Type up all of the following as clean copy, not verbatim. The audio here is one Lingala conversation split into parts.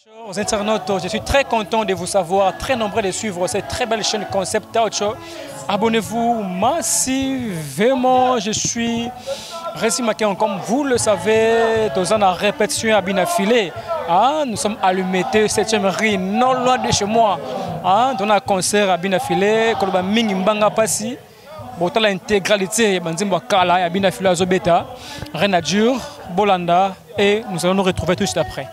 Aux internautes, je suis très content de vous savoir, très nombreux de suivre cette très belle chaîne Concept Taucho. Abonnez-vous massivement, je suis Récit Makéon, comme vous le savez, dans la répétition à Binafilé. Nous sommes à l'Humété, 7e rue, non loin de chez moi. Dans un concert à Binafilé, quand on a mis Mbanga Passi, pour l'intégralité, Kala à Binafilé à Zobeta, Renadur, Bolanda, et nous allons nous retrouver tout de suite après.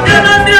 What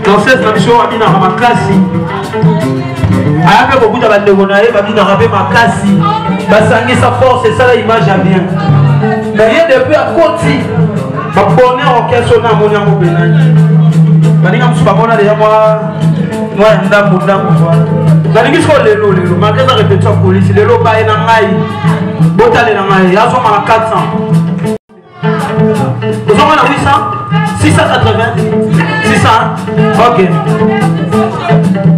dans cette mission à Bina Ramakasi. Avec beaucoup de bandegonaï, Babina Rabé Makasi. Basangi sa force et ça l'image à bien. Mais il y a depuis à côté. Ma bonheur en question n'a mon amour bénin. Baninga Msupamona de moi ndambo. Baningi so lelo malgré la répétition police lelo ba ina ngai. Botale na ngai yazo mala 400. Vous en avez 800 680 600. OK.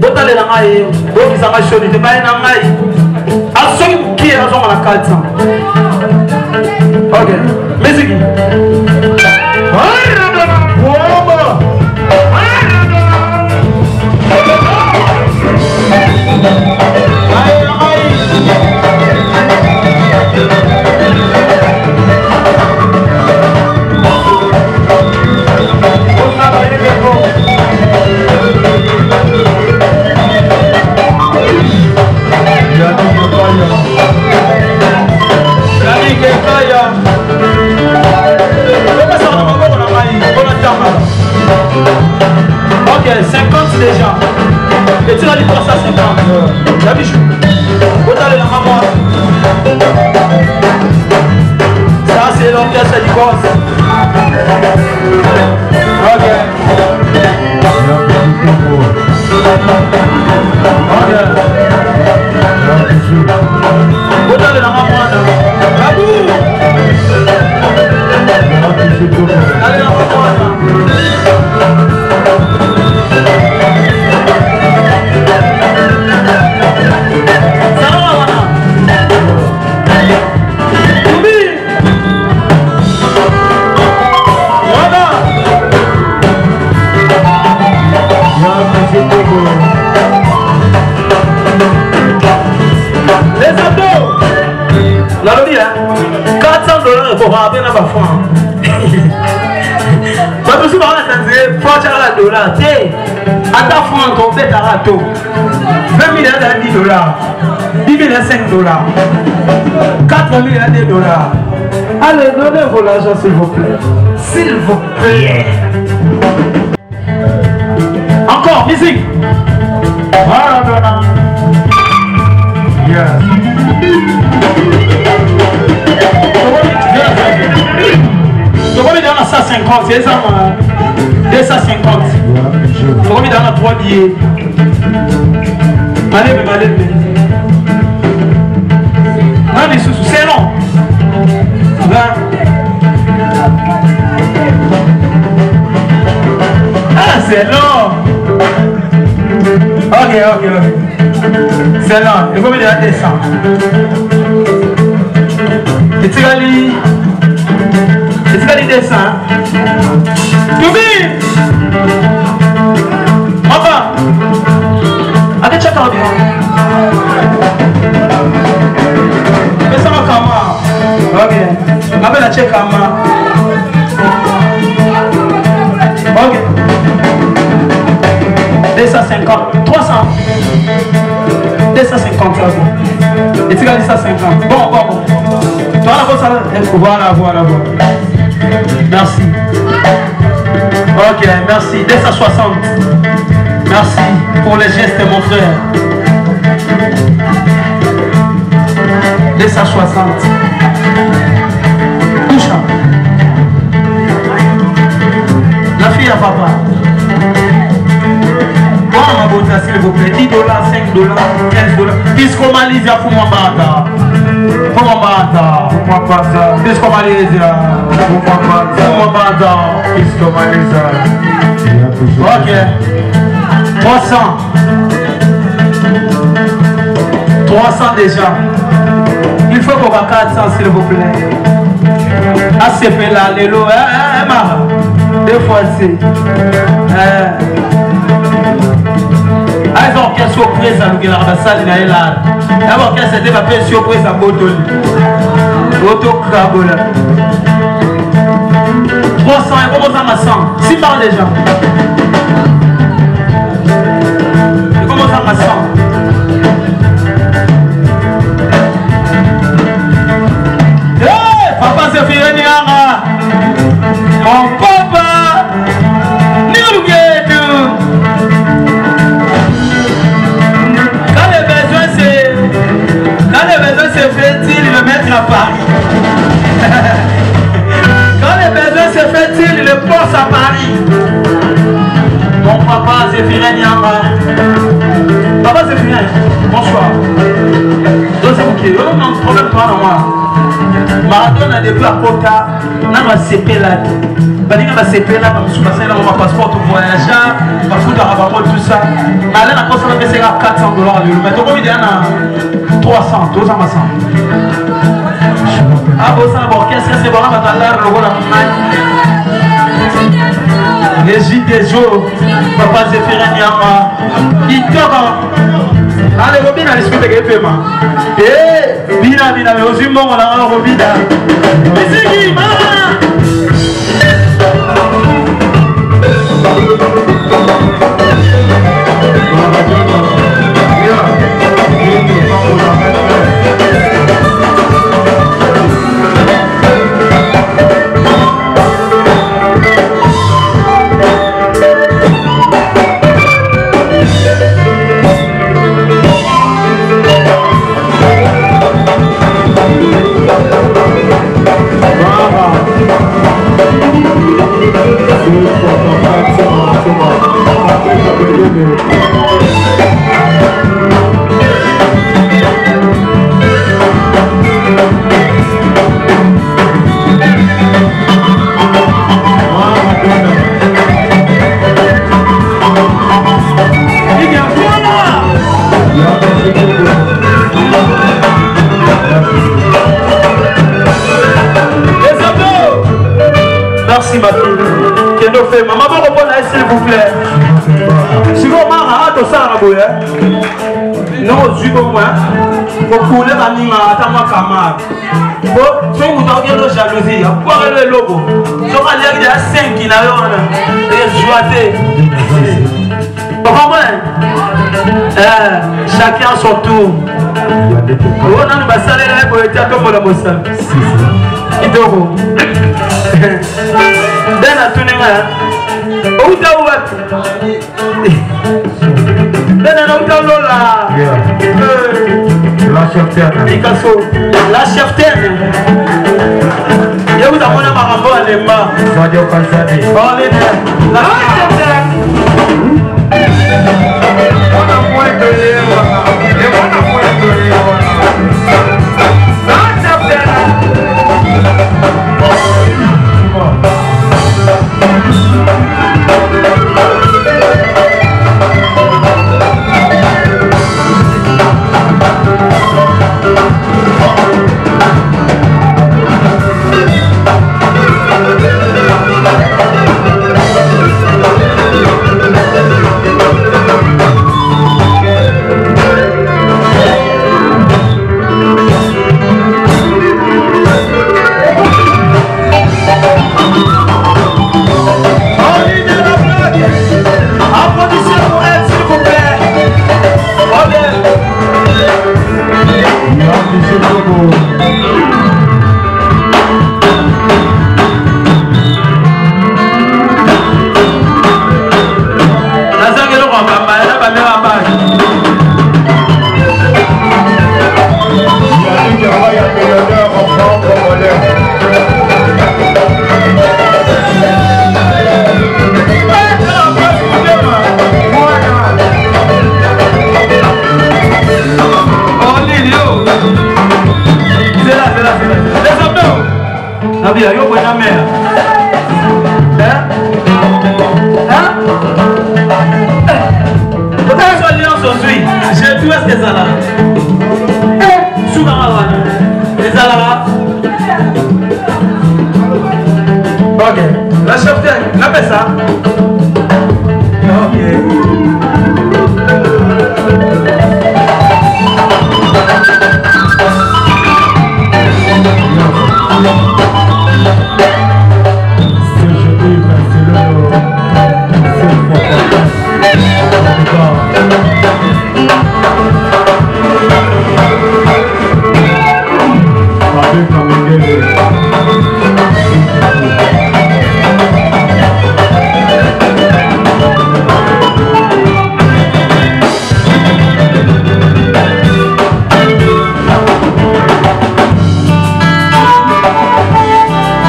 Botale na ngai. Boki sa machine de ba ina ngai. Asoki qui yazo mala 400. OK. Musique. Ok, 50 déjà. Et tu vas lui passer à 50. La bichou. Vous allez la maman. Ça, c'est l'orchestre du boss. Ok. Ok. Vous allez la maman. La boue. Allez la maman. Les abdos. La lobby, hein? $400 pour avoir bien à ma femme. Pas tout ça, $400. Tiens, à ta femme, ton fait à râteau. 20 000 $10. 10 000 $5. 4 000 $10. Allez, donnez-vous l'argent, s'il vous plaît. S'il vous plaît. Encore, musique. Voilà, voilà. Yes. Tu vas me donner 150, c'est ça, 250. Tu vas me donner 3 billets. Allez, allez. Non, mais c'est long. Ah, c'est long. Ok. C'est long. Il faut me dire 200. Et tu vas lui 200. Toubi! Papa! Allez, check out. Mais ça va comment? Ok. Appelle la check out. Ok. 250. 300. 250. Et tu gagnes 150. Bon. Voilà. Merci. Ok, merci. 260. Merci pour les gestes, mon frère. 260. Touche. La fille à papa. Ma beauté, s'il vous plaît, $10, $5, $15, Disco Malaysia pour moi bata. Pour moi bata. Disco Malaysia. Pour moi bata. Disco Malaysia. Ok. 300. 300 déjà. Il faut qu'on va 400 s'il vous plaît. ACP là, les lots. Deux fois c'est. Alors qu'elle surprise à nous, la salle là. D'abord qu'elle s'était pas fait surprise à Botol. Boto Krabola. 300 et comment ça m'a 100? 6 par déjà. Et comment ça m'a 100? Hey, papa c'est fini, mon papa. Zéphirin Nyanga. Papa Zéphirin, bonsoir. Donc c'est ok, on a un problème toi dans moi. Marathon a depuis à Kota, on a CP là. Balinga va CP là, on a mon passeport pour voyager, on va foutre à tout ça. Mais là, on a payé $400 mais tu as 300, 200. Ah, bon, ça, bon, qu'est-ce que c'est bon, on va t'aller le rôle les gîtes des jours, Papa Zéphirin Nyama, il toque. Allez, Robin a discuté avec lui. Eh, Bina, mais aussi, on a un Robin. Mais c'est qui, maman? Merci ma fille. Qu'est-ce que fait? Maman, s'il vous plaît. Si vous m'avez tout ça, non, je suis moi. Pour couler la mine, attends-moi camarade. Bon, si vous avez une jalousie, quoi le logo? Si vous avez 5 qui n'ont rien, chacun son tour. On a une salaire pour être à tout le monde. Ben a tourné là. Où t'as ouvert? Ben a ouvert là. La cheftaine. Picasso. La cheftaine. Y'a où t'as mon amarambo à l'emma. Sadio Kansani. Oh les deux. La cheftaine. On a moins de l'emma. Et on a moins de l'emma. La cheftaine. La cheftaine, la paix ça. Ok.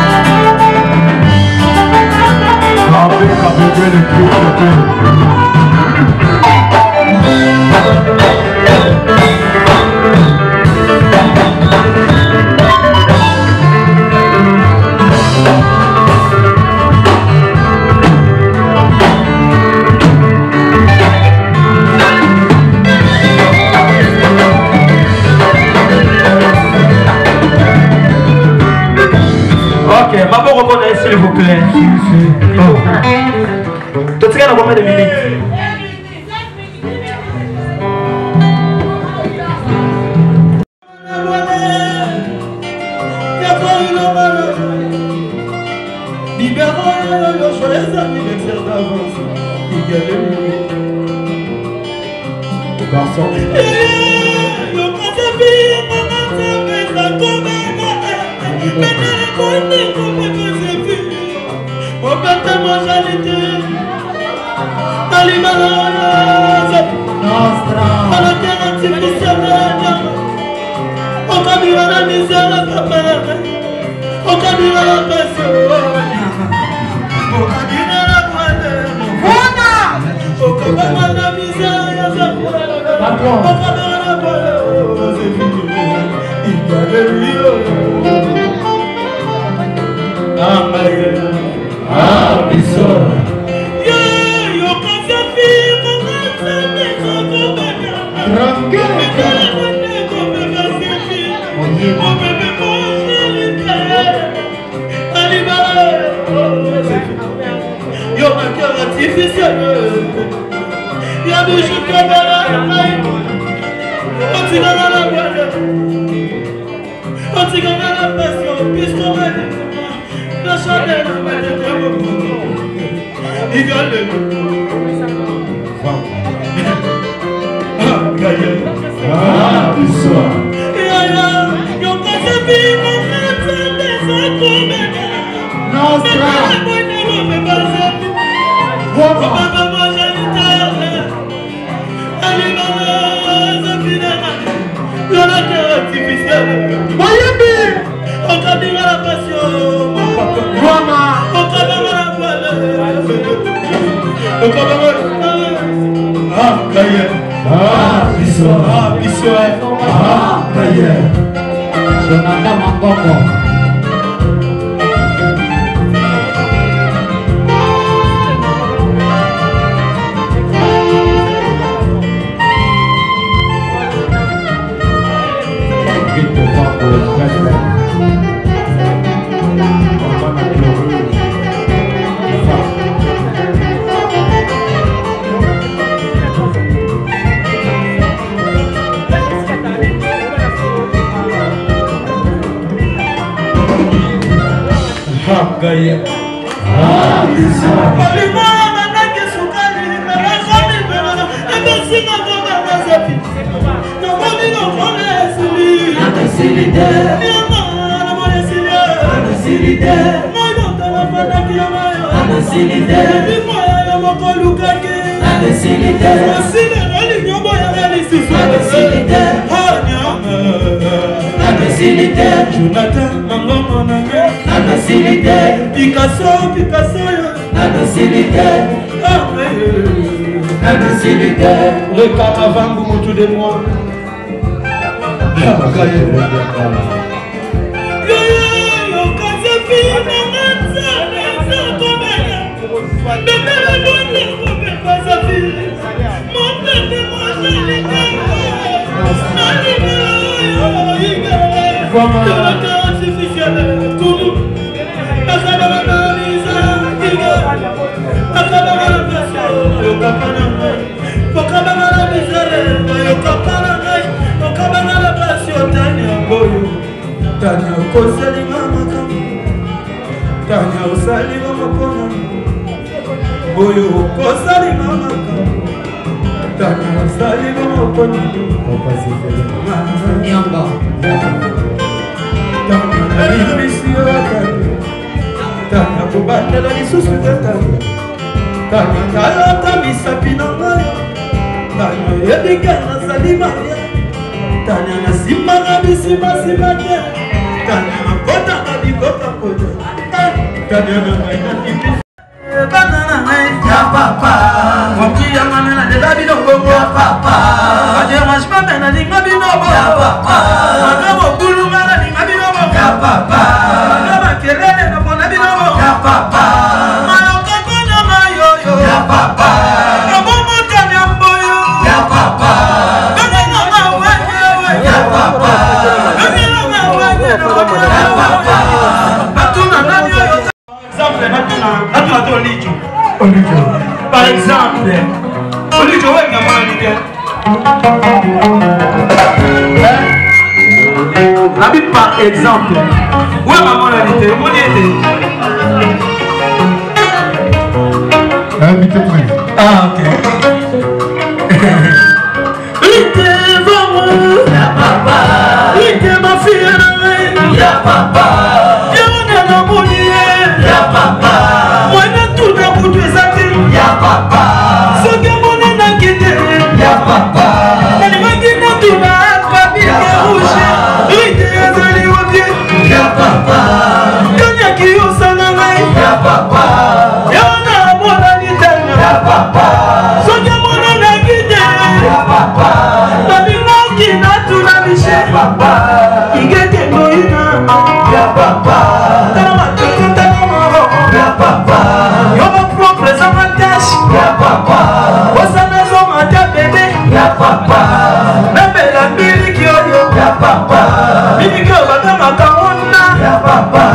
Avec le Tu sais combien de minutes? Le carnaval vous autour de moi. Tanya ukosalima makamu, Tanya usalima mapona, Boyo ukosalima makamu, Tanya usalima mapona, Nyamba, Tanya nimisio wakati, Tanya kubatela lisusu wakati, Tanya kalata misapina mayo, Tanya yedikana salima ya, Tanya nasimanga bisima simate, Tanya makota mabikota kota, Tanya na maina tipi. Banana hai ya papa, wakia manana de la binobo ya papa, aje mashpa mena di mabinobo ya papa, magamo bulu mena di mabinobo ya papa, magama kelele na mona binobo ya papa, mayoka kona mayoyo ya papa, abomo tanya mboyo ya papa, banana mawewe ya papa, banana mawewe ya papa, batuna na yoyo. Exemple na par exemple, celui que vous avez par exemple, où est ma moralité? Ah, ok. Ya papa, ma fille, ya papa, ya papa, ya papa, ya papa,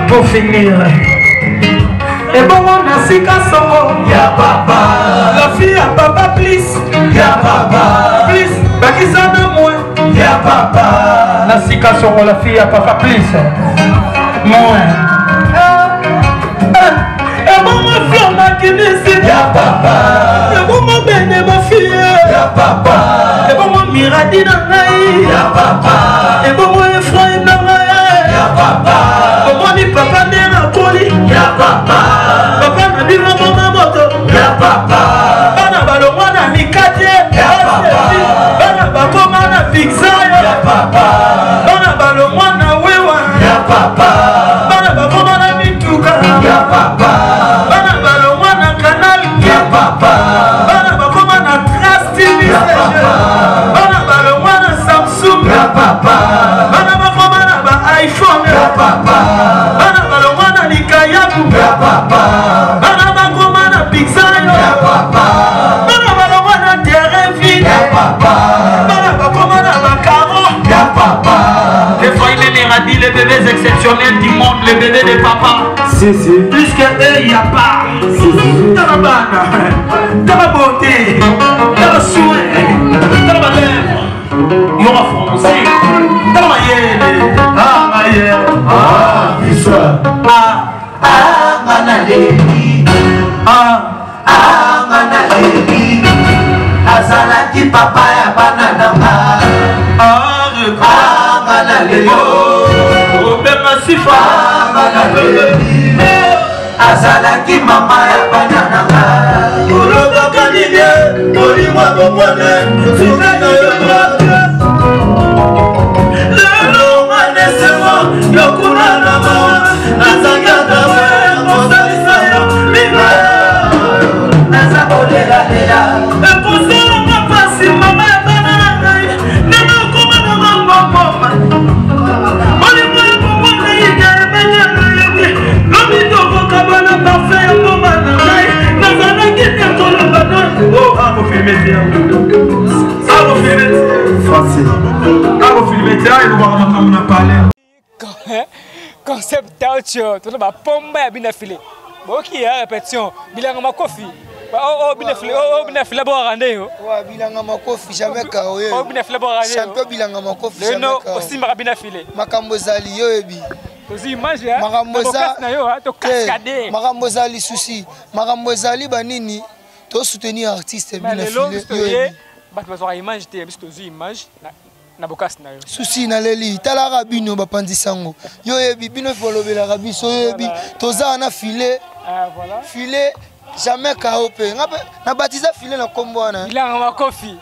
Pour finir, et bon on a si cassons, ya papa, la fille à papa please, ya papa, please, bah qui s'en a moins, ya papa, la si cassons, la fille à papa please, moins. Et bon ma flamme ma guinée, ya papa, et bon ma benne ma fille, ya papa, et bon ma miradi na naï, ya papa, et bon ma effraie na naï, ya papa, papa nena koli, ya papa, papa na bima mama moto, ya papa, bana balongwa na mikate, ya papa, bana bakoma na pizza, ya papa, bana balongwa na wewa, ya papa, bana bakoma na mituka, ya papa, bana balongwa na canal, ya papa, bana bakoma na Trust TV, bana balongwa na Samsung, ya papa, bana bakoma na ba iPhone, ya papa, bana balongwa na likayabu, ya papa, bana bakoma na pizza, ya papa, bana balongwa na terrain vide, ya papa, bana bakoma na bakaro, ya papa. des fois il est radis, les bébés exceptionnels du monde, les bébés de papa. Si, si. Puisque eux, il n'y a pas. Dans la banane, dans la beauté, dans le souhait, dans la lèvre, il y aura français, dans la maillette. Ah, maillette. Ah, Isa. Ah, Ah, manaleli. ah, Ah, manaleli. Azalaki papa ya banananga. ah, Ah, manaleli. oh, ben massif. Ah, manaleli. Azalaki mama ya banananga. Oloba kanige, olimwa bomone, suka na yobraka. Lelo manesemo, yokuna na mawa, nazanga dawe, mozalisa yo, lima. Naza kolela lela. Epozela mapasi, mama ya bana na ngai, nena okoma na mambopoma. Olimwa ya bomone, ide emenya na yeke, lobi tokoka bana parfait ya bomba na ngai, nazalaki nekolo bana. Oh, filmer ça. Filmer Facile. filmer ça et voir comment on a parlé. Concept audio, tu vas pomba ya bina filé. Bon qui a répétition, bilanga makofi. Oh bina filé, oh bina filé bo rande yo. Ouais, bilanga makofi jamais kaoye. Oh bina filé bo rande. Champion bilanga makofi jamais kaoye. kaoye. Aussi mara bina filé. Makambo zali yo ebi. Tozi image ya. Makambo za na yo to cascade. Makambo zali souci. Makambo zali banini to soutenir artiste bina filé yo ebi. Ba tu vas image te biso tozi image na bokas na yo. Souci na leli talaka bino bapandi sango. Yo ebi bino folobela biso yo ebi toza na filé. Voilà. Filé Jamais kaopé. Na baptisé filé na kombo wana. Bilanga makofi.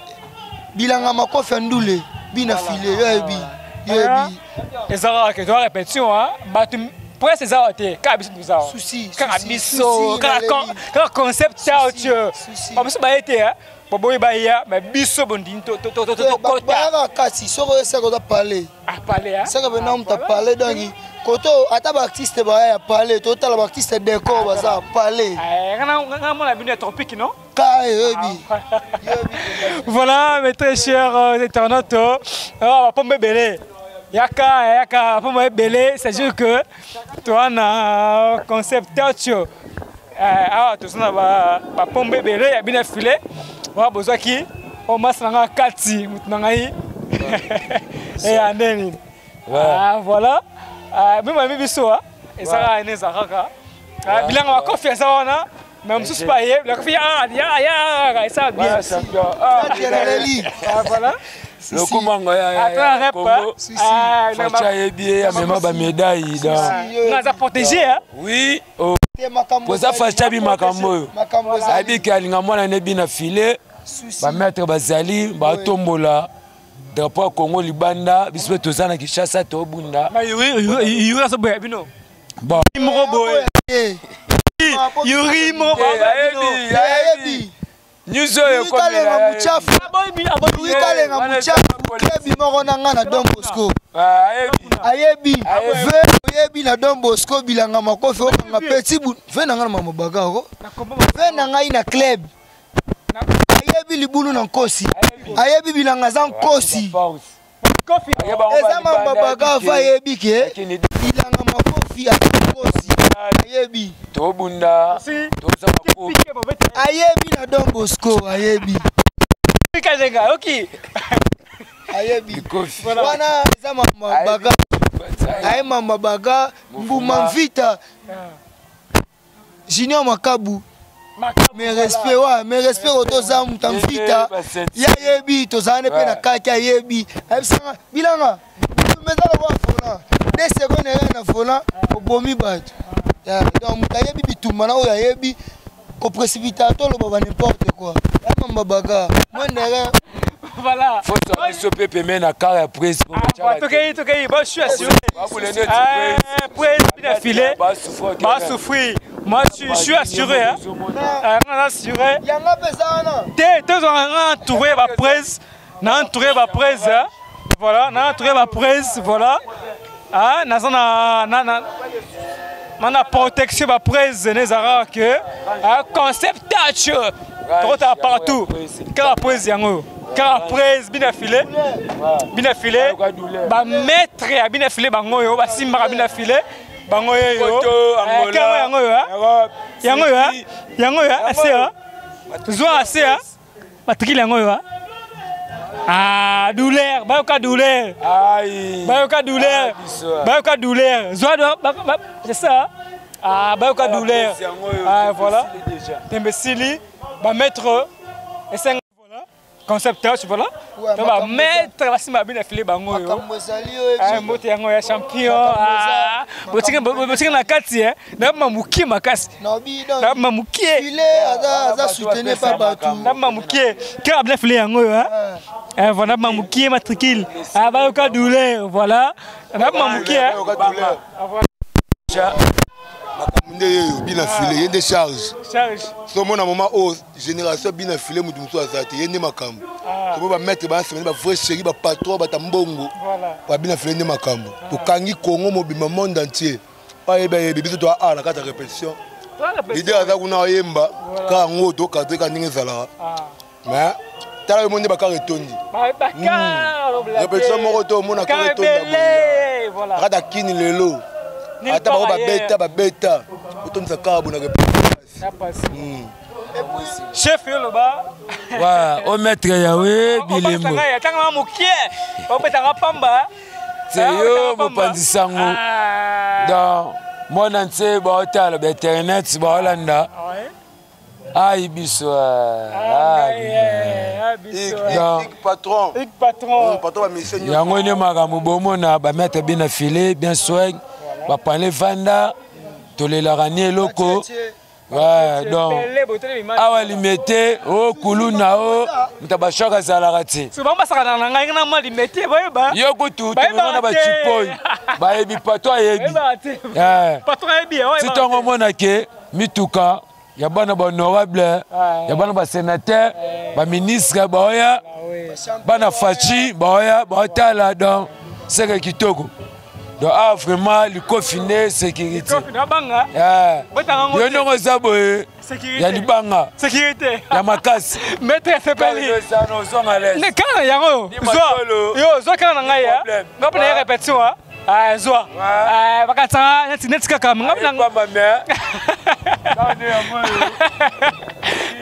Bilanga makofi ndule. Bina filé yebi. Yebi. Ezara que toi répétition hein. Batu presque ezara te. Ka biso bizarre. Souci. Ka biso. Ka concept ça tu. Pas biso ba été hein. Boboy baya mais biso bondin to kota. Ba kasi soko ese ko parler. Ah parler hein. Ça que maintenant on t'a parlé donc koto ata ba artiste ba ya parler total ba artiste décor ba ça parler. Kana mon abonné tropique non? Ka yebi. Voilà mes très chers internautes. On va pas me belé. Yaka pour me belé, c'est juste que toi na concept tio. Ah tout ça va pombe belé ya bien filé. Wa besoin qui on masse na kati mutunangai. Et andeni. Ah voilà. Même biso et ça ene zakaka. Bilanga wa confiance wana. Même sous paye, la confiance ya ça bien. Ah voilà. Le Kumango ya Congo. Facha yebi ya mema ba médaille dans. Nous a protégé hein. Oui. Pour ça facha bi makambo. Abi ki alinga mwana ne bi na filet. Ba maître bazali ba tombola. Drapeau Congo libanda biso tozana Kinshasa to bunda. Mais oui ça boy bino. Bon. Moro boy. Yuri moro yebi. Nyuzo yo ko kalenga muchafu. Yuri kalenga muchafu. Yebi moko na nga na Don Bosco. Ayebi. Yebi na Don Bosco bilanga makofi okanga petit bout. Ve na nga na mama baga ko. Ve na nga ina club. Ayebi libulu na nkosi. Ayebi bilanga za nkosi. Kofi. Eza mama baga fa yebi ke. Bilanga makofi ya nkosi. Ayebi. To bunda. To sako. Ayebi na Don Bosco ayebi. Kazenga OK. Ayebi. Wana eza mama baga. Aye mama baga mbuma mvita. Junior Makabu. Mais respect otoza mutamvita. Ya yebi tozane pe na kaka yebi. Ayebisanga bilanga. Mezala wa fola. 2 secondes na fola obomi bato. Ya donc mutayebi bituma na oya yebi ko précipitateur lo baba n'importe quoi. Ya mama baga. Moi nere. Voilà. Faut se pepe mais na carrière presse. Tokai, bon, je suis assuré. Presse bien filé. Pas souffrir. Moi je suis assuré hein. Assuré. Yanga pesana. T'es entouré par presse. Na entouré par presse. Voilà, na entouré par presse, voilà. Ah, na protection par presse nezara que concept touch. Trop partout. Car presse yango. Car presse bien filé. Bien filé. Ba maître bien filé bango yo, ba simba bien filé. Bango yo. Yango yo, assez hein. Zoa assez hein. Matricule yango yo. Ah, douleur, bayoka douleur. Aïe. Bayoka douleur. Bayoka douleur. Zoa c'est ça. Ah, bayoka douleur. Ah, voilà. Tembesili, ba maître et 5 voilà. Concepteur, voilà. Donc ba maître la simba bien filé bango yo. Ah, moto yango ya champion. Ah, botinga na kati hein. Na mamuki makasi. Na mamuki. Filé aza soutenir pas batou. Na mamuki. Car bien filé yango hein. Voilà mamuki matricule. Ah bayoka douleur, voilà. Na mamuki hein. Makamunde bina filé, yende charge. Charge. So mon moment au génération bina filé mutu mutu azate yende makambo. So ba mettre ba semaine ba vrai chéri ba patron ba tambongo. Voilà. Ba bina filé yende makambo. To kangi Congo mobima monde entier. Pa yebe biso to a la carte répétition. L'idée aza kuna yemba ka ngoto ka te ka ninge zala. Mais tala monde ba ka retondi. Répétition moko to mona ka retondi. Voilà. Kada kini lelo. Ata ba beta otonisa kabo na chef yo ba wa o maître yawe bilembo tanga mokie o petanga pamba c'est yo mopanzi sango dans mon entier ba hotel ba internet ba Hollanda ai biso patron ba mission yango ne makambo bomona ba maître bien affilé bien swag ba parler vanda tolela rani eloko Ouais, donc awa limité o kuluna o mutabashaka zalarati souvent basaka na ngai na ma limité boyeba yo kutu tumona ba chipoi ba ebi pato yebi pato yebi ouais si tongo mona ke mituka ya bana ba honorable ya bana ba sénateur ba ministre boya bana fachi boya botala donc c'est que kitoko donc ah vraiment le confiné sécurité yo ndongo zaboye ya libanga sécurité ya makasi maître sepeli ne kana yango yo zo kana ngai ya ngapo na répétition ah zo bakatsa net kaka ngapo na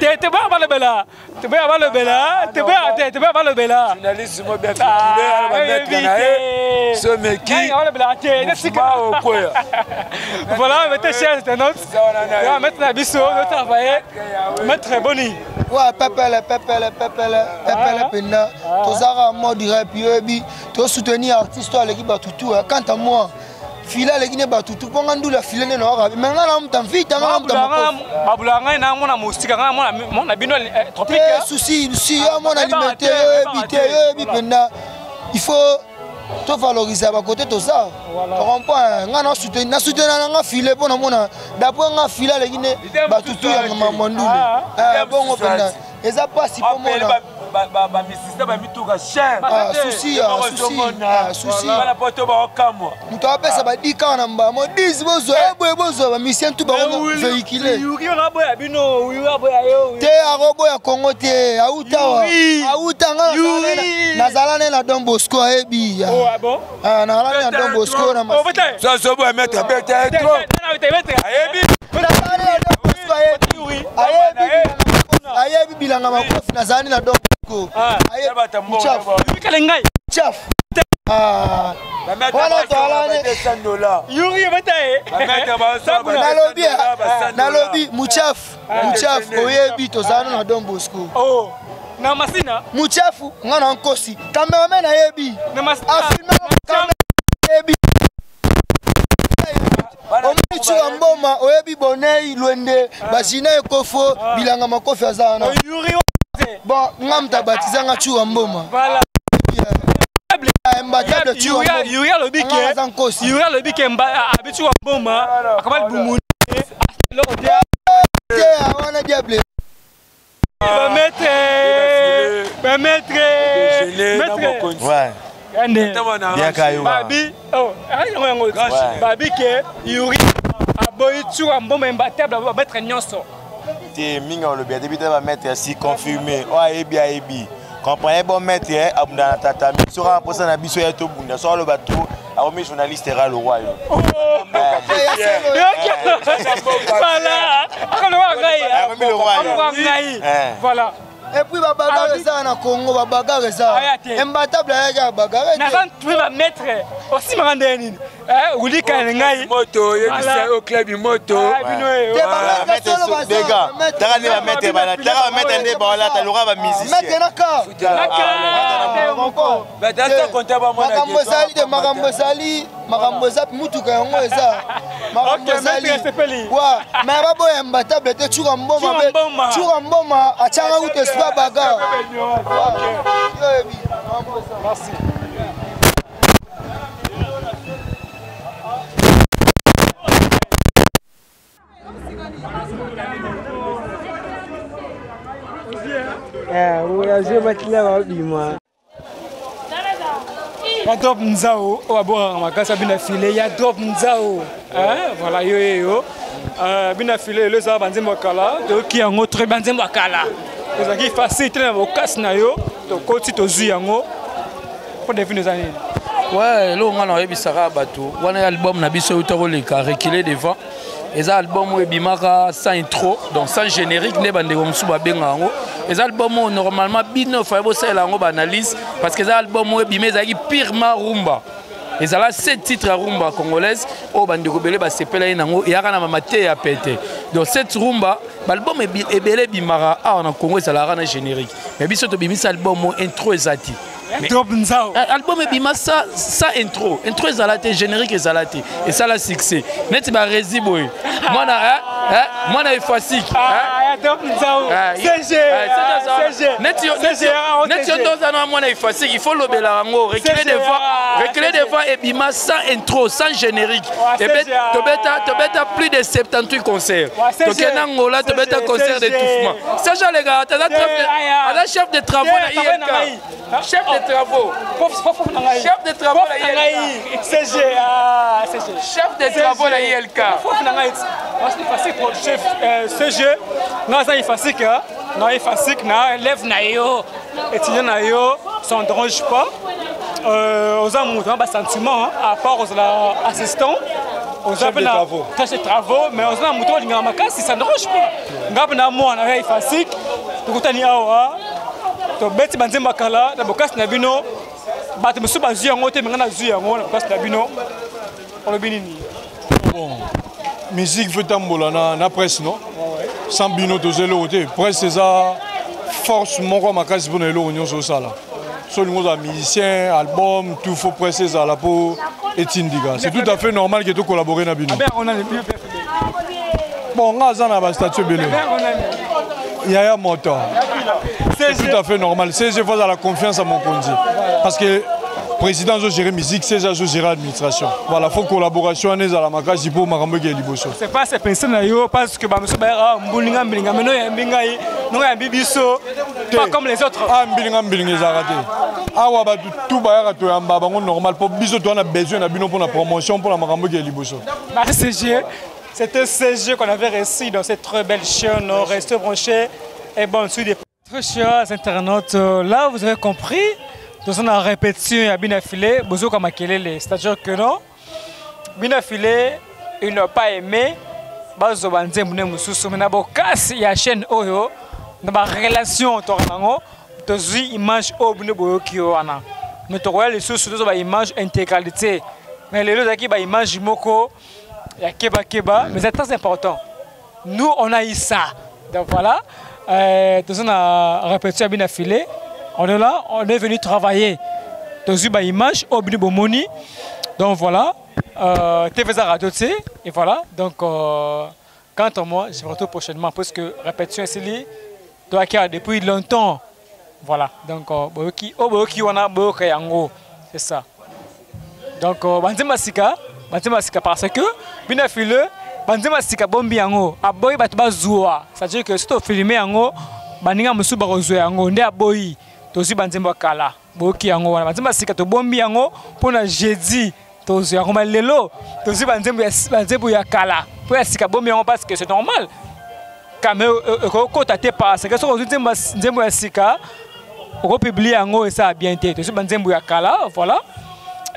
te ba ba le bela te ba ba le bela te ba ba le bela journaliste mo bien fikile ala ba mettre na e so meki ala bela te net kaka voilà mettez cher c'est notre ya mettre na biso de travailler mettre boni ouais pepele pena tozara mode rap yebi to soutenir artiste à l'équipe Batutu quant à moi fila lekine Batutu ponga ndula fila ne no rabi menga na mta mvita nga mta babula ngai na mona musika nga mona bino tropique souci ya mona limité yebi pena il faut to valoriser ba côté to ça on comprend nga na soutenir nga file pona mona d'après nga fila lekine Batutu ya mamandule bongo pena eza pas si pour mona ba misista ba mituka cher souci bana poto ba okamwa muto apesa ba dika na mbamo 10 bozo ba mission tout ba véhiculer yuri na boya bino yuri aboya yo te arobo ya Congo te auta nga nazalane na Don Bosco ebi oh bon na Don Bosco na so bo mettre bete trop ayebi nazalane na Don Bosco ebi ayebi bilanga makofi nazalane na Don Bosco ayebi kalengai chef voilà toalane yuri bataye nalobi muchafu oyebi tozalana na Don Bosco oh na masina muchafu nga na nkosi cameraman ayebi na masina ayebi omichu amboma oyebi bonei lwende basina ekofo bilanga makofi azana yuri bon nga mtabatiza nga chu amboma voilà mbatable chu yuri alobike yuri alobike abichu amboma akabali bumuni wana diable Maître. Ouais. Bien kayo. Babi. Oh, Babi ke yuri aboyi tu amboma imbatable ba mettre nyonso. Te minga le bien débuter va mettre si confirmé. Oh ebi. Comprenez bon mettre abunda tata mi sera posa na biso ya to bunda so le bateau a remis journaliste era le roi. Voilà. Et puis bagarre ça na Congo bagarre ça. Imbattable ya bagarre. Na quand tu vas mettre aussi mandeni. Uli kanengai moto yebisa au club moto. Les gars, tara ni va mettre bana, tara va mettre ndé bala ta lora va musicien. Mettre na ka. Ba data konta ba mona. Makambo za mutuka yango eza. Makambo zali. Wa, mais ba boya imbattable te chura mboma achanga ute spa baga. Merci. Ya drop nzao wabora makasa bina file ya drop nzao voilà yo bina file le za banzembo kala to ki yango très banzembo kala ça qui facile na bokas na yo to koti to zu yango pour définir ça nini ouais lo ngana yebisaka bato wana album na biso utokoleka reculer devant eza album ebimaka sans intro donc sans générique ne bande comme suba benga ngo eza album normalement bino fa bo sala ngo ba analyse parce que eza album ebimeza ki purement rumba ezala 7 titres à rumba congolaise o bande ko belé ba sepela nango yaka na mamate ya pété donc cette rumba l'album ebele bimara na Congo ezala na générique mais biso to bimisa album intro ezati album ebima ça intro ezalate générique ezalate et ça la succès net ba rési boy mwana Moi, je suis facile. Il faut le bélango, reculer devant et bima sans intro, sans générique. Tu bêta plus de 78 concerts. Tu as un concert d'étouffement. C'est ça les gars, tu as chef de travaux. Chef de travaux. Chef de travaux chef de travaux la ILK. C'est facile pour le chef CG. Non, c'est facile que non, il facile que élève naïo, étudiant naïo, ça ne dérange pas. Aux amours, un sentiment à part aux assistants. Aux chefs de travaux, mais aux amours, il y a un cas si ça ne dérange pas. Ngabna moi, on a facile. Tu connais awa. Tu bêtes banzé makala, la bocasse nabino. Bate musu bazu yango te mengana zu yango la bocasse nabino. Bon, musique fait tambola na presse non. Sans bino to zelo te presse c'est ça force mon quoi ma case pour les union sur ça là. Sur le monde musicien, album, tout faut presser ça là pour Etindiga. C'est tout à fait normal que tu collabores na bino. Bon, on a un statut belé. Il y a un moteur. C'est tout à fait normal. C'est je fais à la confiance à mon conduit. Parce que président je gère musique, c'est je gère administration. Voilà, faut collaboration avec la makasi pour makambo ke liboso. C'est pas ces personnes là parce que ba monsieur ba mbulinga mbilinga meno ya mbingai non ya bibiso pas comme les autres. Ah mbilinga ezarate. Ah wa ba tout ba ya to ya mbaba normal pour biso to on a besoin na bino pour la promotion pour la makambo ke liboso. CG, c'était CG qu'on avait reçu dans cette très belle chaîne Restez branchés et bon sur des très chers internautes là vous avez compris. Dans la répétition, il y a filé, c'est-à-dire que non, bien filé, il n'a pas aimé, il y a chaîne Oyo, dans la relation, tu as une image mais tu vois les sources de l'image intégralité. Mais les autres qui ont une image moko, il y a keba, mais c'est très important. Nous, on a eu ça. Donc voilà, dans la répétition, bien filé. On est là, on est venu travailler dans une image, au Bomoni. Donc voilà, TV Radio, et voilà. Donc, quant à moi, je vous retrouve prochainement parce que répétition est liée depuis longtemps. Voilà, donc, c'est ça. Donc, Banzema Sika, parce que, bien filé, Banzema Sika bombi yango, aboy batba zoua. C'est-à-dire que si tu filmes yango, baninga musu barozoe yango, nde aboy. Tozi banzembo kala boki yango wana banzemba sika to bombi yango pona jeudi tozi yango malelo tozi banzembo ya kala po ya sika bombi yango parce que c'est normal quand ko tate parce que so nzembo ya sika ko publier yango et ça a bien été tozi banzembo ya kala voilà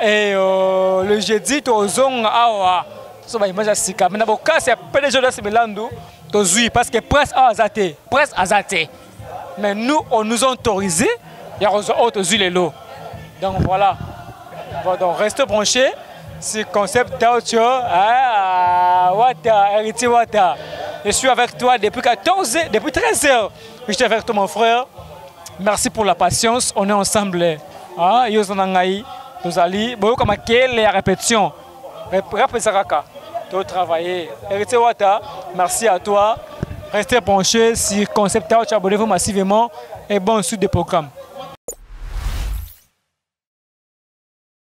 et le jeudi tozonga awa so ba image ya sika mais na boka c'est PDG de Semelandu tozi parce que presse azate mais nous, on nous a autorisé, il y a autres huiles l'eau. Donc voilà. Donc restez branchés. C'est concept Taocho. Héritier Wata. Je suis avec toi depuis 13 heures. Je suis avec toi, mon frère. Merci pour la patience. On est ensemble. Yozanangaï, Tozali. Bon, comme la répétition. Répétition. Tu travailler. Héritier Wata, merci à toi. Restez branchés sur Concept Touch, abonnez-vous massivement et bon suite des programmes.